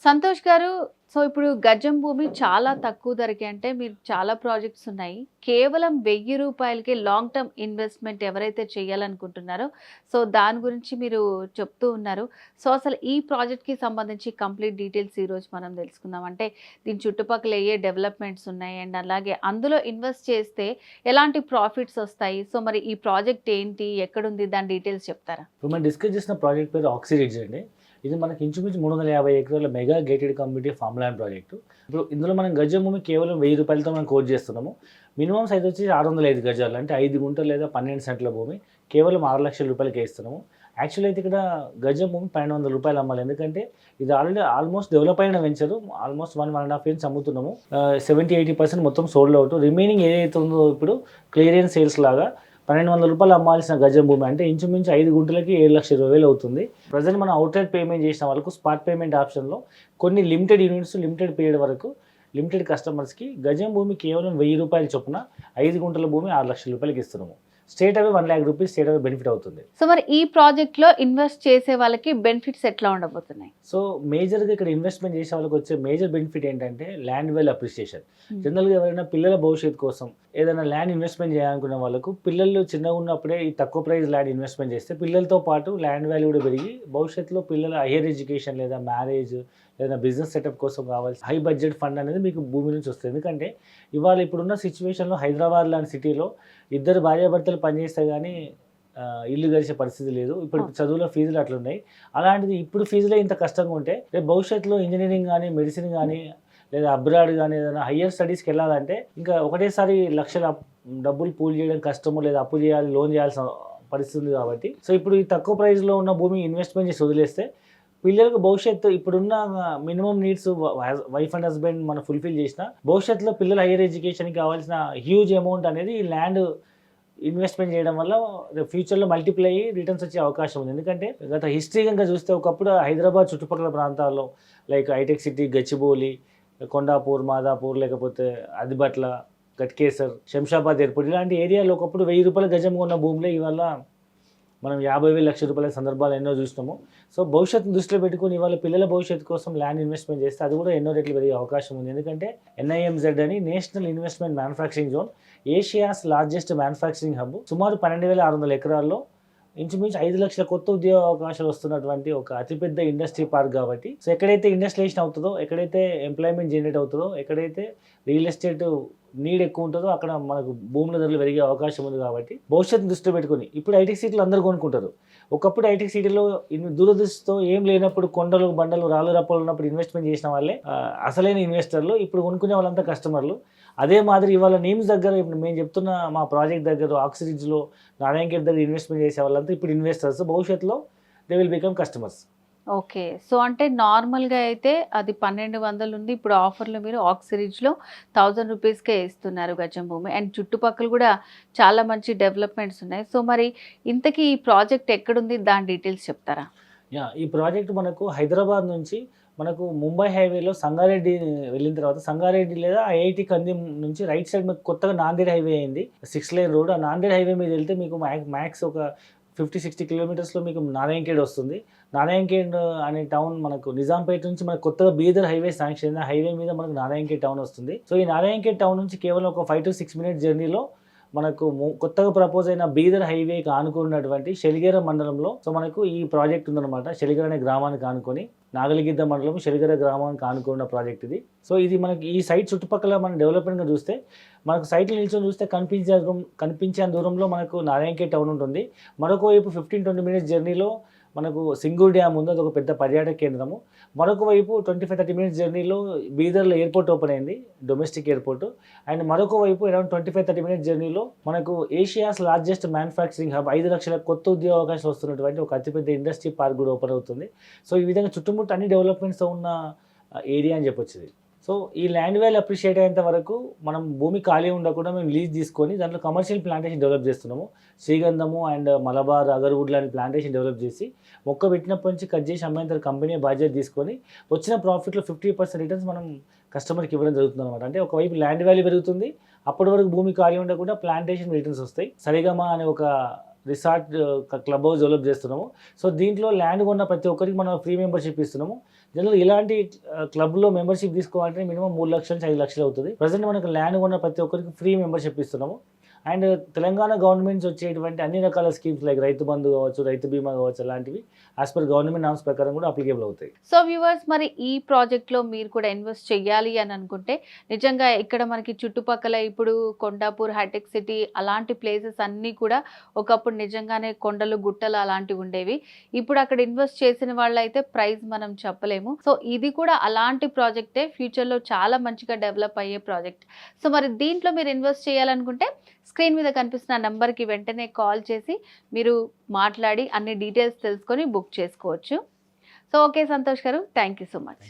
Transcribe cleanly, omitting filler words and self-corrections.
సంతోష్ గారు, సో ఇప్పుడు గజం భూమి చాలా తక్కువ ధరకి అంటే మీరు చాలా ప్రాజెక్ట్స్ ఉన్నాయి. కేవలం రూ. 1000కి లాంగ్ టర్మ్ ఇన్వెస్ట్‌మెంట్ ఎవరైతే చేయాలనుకుంటున్నారో, సో దాని గురించి మీరు చెప్తూ ఉన్నారు. సో అసలు ఈ ప్రాజెక్ట్‌కి సంబంధించి కంప్లీట్ డీటెయిల్స్ ఈరోజు మనం తెలుసుకుందాం. అంటే దీని చుట్టుపక్కల ఏ డెవలప్‌మెంట్స్ ఉన్నాయి అండ్ అలాగే అందులో ఇన్వెస్ట్ చేస్తే ఎలాంటి ప్రాఫిట్స్ వస్తాయి? సో మరి ఈ ప్రాజెక్ట్ ఏంటి? ఎక్కడుంది? దాని డీటెయిల్స్ చెప్తారా? ఇప్పుడు మనం డిస్కస్ చేసిన ప్రాజెక్ట్ పేరు ఆక్సిరిడ్జ్ అండి. ఇది మనకి ఇంచుమించు 350 ఎకరాల mega gated community farm land project. ఇప్పుడు ఇందులో మనం గజం భూమి కేవలం రూ. 1000తో మనం కోట్ చేస్తున్నాము. మినిమం సైజ్ వచ్చి 605 గజాలు, అంటే 5 గుంటలు లేదా 12 సెంట్ల భూమి కేవలం ₹6,00,000కే ఇస్తున్నాము. యాక్చువల్లీ అయితే ఇక్కడ గజం భూమి ₹1,200 అమ్మాలి. ఎందుకంటే ఇది ఆల్మోస్ట్ డెవలప్ అయిన వెంచరు. ఆల్మోస్ట్ 1.5 ఇయర్స్ అమ్ముతున్నాము. 70-80% మొత్తం సోల్డ్ అవుట్. రిమైనింగ్ ఏదైతే ఉందో ఇప్పుడు క్లియరెన్స్ సేల్స్ లాగా ₹1,200 అమ్మాల్సిన గజం భూమి, అంటే ఇంచుమించు 5 గుంటలకి 7,20,000 అవుతుంది. ప్రజెంట్ మనం అవుట్లెట్ పేమెంట్ చేసిన వాళ్ళకు స్పాట్ పేమెంట్ ఆప్షన్లో కొన్ని లిమిటెడ్ యూనిట్స్ లిమిటెడ్ పీరియడ్ వరకు లిమిటెడ్ కస్టమర్స్కి గజం భూమి కేవలం ₹1,000 చొప్పున 5 గుంటల భూమి ₹6,00,000కి ఇస్తున్నాము. స్టేట్ అవే ₹1,00,000 స్టేట్ అవే బెనిఫిట్ అవుతుంది. సో మరి ఈ ప్రాజెక్ట్‌లో ఇన్వెస్ట్ చేసే వాళ్ళకి బెనిఫిట్స్ ఎట్లా ఉండబోతున్నాయి? సో మేజర్గా ఇక్కడ ఇన్వెస్ట్మెంట్ చేసే వాళ్ళకి వచ్చే మేజర్ బెనిఫిట్ ఏంటంటే ల్యాండ్ వాల్యూ అప్రిషియేషన్. జనరల్గా ఎవరైనా పిల్లల భవిష్యత్తు కోసం ఏదైనా ల్యాండ్ ఇన్వెస్ట్మెంట్ చేయాలనుకునే వాళ్ళకు పిల్లలు చిన్నగా ఉన్నప్పుడే ఈ తక్కువ ప్రైస్ ల్యాండ్ ఇన్వెస్ట్మెంట్ చేస్తే పిల్లలతో పాటు ల్యాండ్ వాల్యూ కూడా పెరిగి భవిష్యత్తులో పిల్లల హైయర్ ఎడ్యుకేషన్ లేదా మ్యారేజ్ లేదా బిజినెస్ సెటప్ కోసం కావాల్సిన హై బడ్జెట్ ఫండ్ అనేది మీకు భూమి నుంచి వస్తుంది. ఎందుకంటే ఇవాళ ఇప్పుడున్న సిచ్యువేషన్లో హైదరాబాద్ లాంటి సిటీలో ఇద్దరు భార్యాభర్తలు పనిచేస్తే కానీ ఇల్లు గడిచే పరిస్థితి లేదు. ఇప్పుడు చదువులో ఫీజులు అట్లున్నాయి. అలాంటిది ఇప్పుడు ఫీజులే ఇంత కష్టంగా ఉంటే రేపు భవిష్యత్తులో ఇంజనీరింగ్ కానీ మెడిసిన్ కానీ లేదా అబ్రాడ్ కానీ ఏదైనా హయ్యర్ స్టడీస్కి వెళ్ళాలంటే ఇంకా ఒకటేసారి లక్షల డబ్బులు పూల్ చేయడం కష్టము, లేదా అప్పు చేయాలి, లోన్ చేయాల్సిన పరిస్థితి ఉంది. కాబట్టి సో ఇప్పుడు ఈ తక్కువ ప్రైస్లో ఉన్న భూమి ఇన్వెస్ట్మెంట్ చేసి వదిలేస్తే పిల్లలకు భవిష్యత్తు ఇప్పుడున్న minimum needs wife and husband మనం ఫుల్ఫిల్ చేసిన భవిష్యత్తులో పిల్లల హైయర్ ఎడ్యుకేషన్కి కావాల్సిన హ్యూజ్ అమౌంట్ అనేది ఈ ల్యాండ్ ఇన్వెస్ట్మెంట్ చేయడం వల్ల ఫ్యూచర్లో మల్టిప్లై అయ్యి రిటర్న్స్ వచ్చే అవకాశం ఉంది. ఎందుకంటే గత హిస్టరీ కనుక చూస్తే ఒకప్పుడు హైదరాబాద్ చుట్టుపక్కల ప్రాంతాల్లో లైక్ హైటెక్ సిటీ, గచ్చిబౌలి, కొండాపూర్, మాదాపూర్, లేకపోతే అదిబట్ల, గట్కేసర్, శంషాబాద్ ఎయిర్పోర్ట్ ఇలాంటి ఏరియాలో ఒకప్పుడు ₹1,000 గజం ఉన్న భూమిలో ఇవాళ మనం 50,000 లక్షల రూపాయల సందర్భాలు ఎన్నో చూసినాము. సో భవిష్యత్తు దృష్టిలో పెట్టుకుని ఇవాళ పిల్లల భవిష్యత్తు కోసం ల్యాండ్ ఇన్వెస్ట్మెంట్ చేస్తే అది కూడా ఎన్నో రెట్లు పెరిగే అవకాశం ఉంది. ఎందుకంటే NIMZ అని national investment manufacturing zone Asia's largest manufacturing hub. సుమారు 12,600 ఎకరాల్లో ఇంచుమించు 5 లక్షల కొత్త ఉద్యోగ అవకాశాలు వస్తున్నటువంటి ఒక అతిపెద్ద ఇండస్ట్రీ పార్క్. కాబట్టి సో ఎక్కడైతే ఇండస్ట్రియలైజేషన్ అవుతుందో, ఎక్కడైతే ఎంప్లాయ్మెంట్ జనరేట్ అవుతుందో, ఎక్కడైతే రియల్ ఎస్టేట్ నీడ్ ఎక్కువ ఉంటుందో అక్కడ మనకు భూముల ధరలు పెరిగే అవకాశం ఉంది. కాబట్టి భవిష్యత్తు దృష్టిలో పెట్టుకుని ఇప్పుడు ఐటీ సిటీలు అందరూ కొనుక్కుంటారు. ఒకప్పుడు ఐటీ సిటీలో దూరదృష్టితో ఏం లేనప్పుడు కొండలు బండలు రాళ్ళు రప్పలు ఉన్నప్పుడు ఇన్వెస్ట్మెంట్ చేసిన వాళ్ళే అసలైన ఇన్వెస్టర్లు. ఇప్పుడు కొనుక్కునే వాళ్ళంతా కస్టమర్లు. అదే మాదిరి ఇవాళ నీమ్స్ దగ్గర ఇప్పుడు మేము చెప్తున్న మా ప్రాజెక్ట్ దగ్గర ఆక్సిరిడ్జ్లో నారాయణఖేడ్ దగ్గర ఇన్వెస్ట్మెంట్ చేసే వాళ్ళంతా ఇప్పుడు ఇన్వెస్టర్స్. భవిష్యత్తులో they will become customers. Okay. So అంటే నార్మల్‌గా అయితే అది 1,200 ఉంది. ఇప్పుడు ఆఫర్‌లో మీరు ఆక్సిరిడ్జ్‌లో ₹1,000కే ఇస్తున్నారు గజం భూమి. అండ్ చుట్టుపక్కల కూడా చాలా మంచి డెవలప్‌మెంట్స్ ఉన్నాయి. సో మరి ఇంతకీ ఈ ప్రాజెక్ట్ ఎక్కడుంది? దాని డీటెయిల్స్ చెప్తారా? ఈ ప్రాజెక్ట్ మనకు హైదరాబాద్ నుంచి మనకు ముంబై హైవేలో సంగారెడ్డి వెళ్ళిన తర్వాత సంగారెడ్డి లేదా ఐఐటి కంది నుంచి రైట్ సైడ్ మీకు కొత్తగా నాందేడ్ హైవే అయింది, 6 లేన్ రోడ్. ఆ నాందేడ్ హైవే మీద వెళ్తే మీకు మ్యాక్స్ ఒక 50-60 కిలోమీటర్స్లో మీకు నారాయణఖేడ్ వస్తుంది. నారాయణఖేడ్ అనే టౌన్ మనకు నిజాంపేట నుంచి మనకు కొత్తగా బీదర్ హైవే శాంక్షన్ అయింది. హైవే మీద మనకు నారాయణఖేడ్ టౌన్ వస్తుంది. సో ఈ నారాయణఖేడ్ టౌన్ నుంచి కేవలం ఒక 5-6 మినిట్స్ జర్నీలో మనకు కొత్తగా ప్రపోజ్ అయిన బీదర్ హైవేకి ఆనుకున్నటువంటి షెలిగెర మండలంలో సో మనకు ఈ ప్రాజెక్ట్ ఉందన్నమాట. షెలిగెర అనే గ్రామానికి ఆనుకొని, నాగలిగిద్ద మండలం షెలిగెర గ్రామానికి ఆనుకున్న ప్రాజెక్ట్ ఇది. సో ఇది మనకి ఈ సైట్ చుట్టుపక్కల మన డెవలప్మెంట్గా చూస్తే మనకు సైట్లు నిల్చొని చూస్తే కనిపించే దూరంలో మనకు నారాయణఖేడ్ టౌన్ ఉంటుంది. మరొక వైపు 15-20 మినిట్స్ జర్నీలో మనకు సింగూర్ డ్యామ్ ఉంది, అదొక పెద్ద పర్యాటక కేంద్రము. మరొక వైపు 25-30 మినిట్స్ జర్నీలో బీదర్లో ఎయిర్పోర్ట్ ఓపెన్ అయింది, డొమెస్టిక్ ఎయిర్పోర్ట్. అండ్ మరొక వైపు అరౌండ్ 25-30 మినిట్స్ జర్నీలో మనకు ఏషియాస్ లార్జెస్ట్ మ్యానుఫ్యాక్చరింగ్ హబ్, 5 లక్షల కొత్త ఉద్యోగ అవకాశాలు వస్తున్నటువంటి ఒక అతిపెద్ద ఇండస్ట్రీ పార్క్ కూడా ఓపెన్ అవుతుంది. సో ఈ విధంగా చుట్టుముట్టు అన్ని డెవలప్మెంట్స్ ఉన్న ఏరియా అని చెప్పొచ్చు. సో ఈ ల్యాండ్ వాల్యూ అప్రిషియేట్ అయ్యేంత వరకు మనం భూమి ఖాళీ ఉండకుండా మేము లీజ్ తీసుకొని దాంట్లో కమర్షియల్ ప్లాంటేషన్ డెవలప్ చేస్తున్నాము. శ్రీగంధము అండ్ మలబార్, అగర్వుడ్ లాంటి ప్లాంటేషన్ డెవలప్ చేసి మొక్క పెట్టినప్పటి నుంచి కట్ చేసి అమ్మేంత కంపెనీ బాధ్యత తీసుకొని వచ్చిన ప్రాఫిట్లో 50% రిటర్న్స్ మనం కస్టమర్కి ఇవ్వడం జరుగుతుంది అనమాట. అంటే ఒకవైపు ల్యాండ్ వాల్యూ పెరుగుతుంది, అప్పటి వరకు భూమి ఖాళీ ఉండకుండా ప్లాంటేషన్ రిటర్న్స్ వస్తాయి. సరిగమా అనే ఒక రిసార్ట్ క్లబ్ హౌస్ డెవలప్ చేస్తున్నాము. సో దీంట్లో ల్యాండ్ కొన్న ప్రతి ఒక్కరికి మనం ఫ్రీ మెంబర్షిప్ ఇస్తున్నాము. జనరల్ ఇలాంటి క్లబ్లో మెంబర్షిప్ తీసుకోవాలంటే మినిమం 3 లక్షల నుంచి 5 లక్షలు అవుతుంది. ప్రజెంట్ మనకు ల్యాండ్ కొన్న ప్రతి ఒక్కరికి ఫ్రీ మెంబర్షిప్ ఇస్తున్నాము. అండ్ తెలంగాణ గవర్నమెంట్స్ వచ్చేటువంటి అన్ని రకాల స్కీమ్స్ లైక్ రైతు బంధు కావచ్చు, రైతు బీమా కావచ్చు, అలాంటివి యాజ్ పర్ గవర్నమెంట్ నామ్స్ ప్రకారం కూడా అప్లికేబుల్ అవుతాయి. సో వ్యూవర్స్, మరి ఈ ప్రాజెక్ట్లో మీరు కూడా ఇన్వెస్ట్ చేయాలి అని అనుకుంటే నిజంగా ఇక్కడ మనకి చుట్టుపక్కల ఇప్పుడు కొండాపూర్, హైటెక్ సిటీ అలాంటి ప్లేసెస్ అన్నీ కూడా ఒకప్పుడు నిజంగానే కొండలు గుట్టలు అలాంటివి ఉండేవి. ఇప్పుడు అక్కడ ఇన్వెస్ట్ చేసిన వాళ్ళైతే ప్రైస్ మనం చెప్పలేము. సో ఇది కూడా అలాంటి ప్రాజెక్టే, ఫ్యూచర్లో చాలా మంచిగా డెవలప్ అయ్యే ప్రాజెక్ట్. సో మరి దీంట్లో మీరు ఇన్వెస్ట్ చేయాలనుకుంటే స్క్రీన్ మీద కనిపిస్తున్న నంబర్కి వెంటనే కాల్ చేసి మీరు మాట్లాడి అన్ని డీటెయిల్స్ తెలుసుకొని బుక్ చేసుకోవచ్చు. సో ఓకే సంతోష్ గారు, థ్యాంక్ యూ సో మచ్.